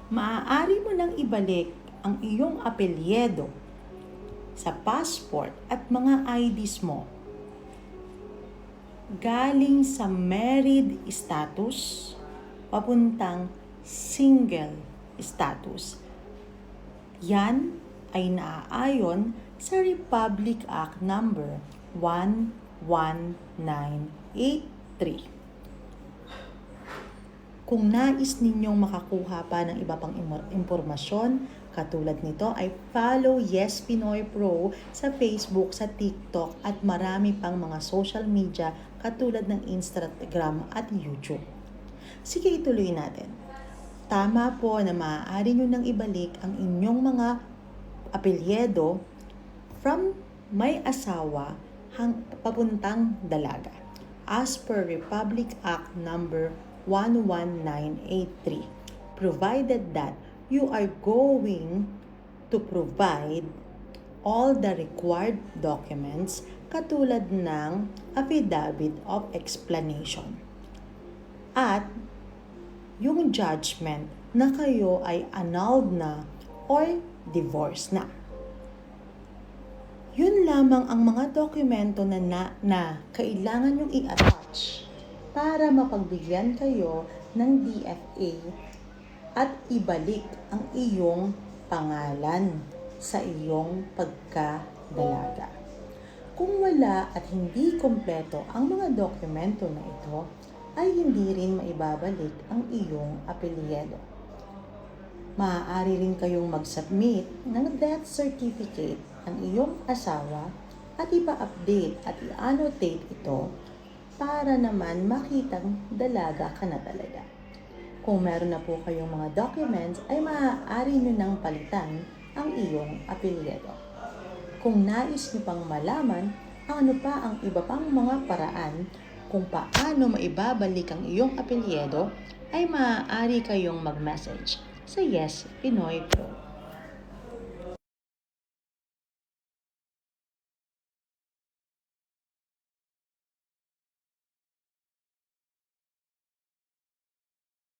Maaari mo nang ibalik ang iyong apelyido sa passport at mga IDs mo galing sa married status papuntang single status. Yan ay naaayon sa Republic Act number 11983. Kung nais ninyong makakuha pa ng iba pang impormasyon, katulad nito ay follow Yes Pinoy Pro sa Facebook, sa TikTok at marami pang mga social media katulad ng Instagram at YouTube. Sige, ituloy natin. Tama po na maaari nyo nang ibalik ang inyong mga apelyido from may asawa papuntang dalaga as per Republic Act number 11983, provided that you are going to provide all the required documents katulad ng affidavit of explanation at yung judgment na kayo ay annulled na or divorced na. Yun lamang ang mga dokumento na kailangan yung i-attach para mapagbigyan kayo ng DFA at ibalik ang iyong pangalan sa iyong pagkadalaga. Kung wala at hindi kompleto ang mga dokumento na ito, ay hindi rin maibabalik ang iyong apelyido. Maaari rin kayong mag-submit ng death certificate ng iyong asawa at ipa-update at i-annotate ito para naman makitang dalaga ka na talaga. Kung meron na po kayong mga documents, ay maaari nyo nang palitan ang iyong apelyido. Kung nais nyo pang malaman ano pa ang iba pang mga paraan kung paano maibabalik ang iyong apelyido, ay maaari kayong mag-message sa Yes Pinoy Pro.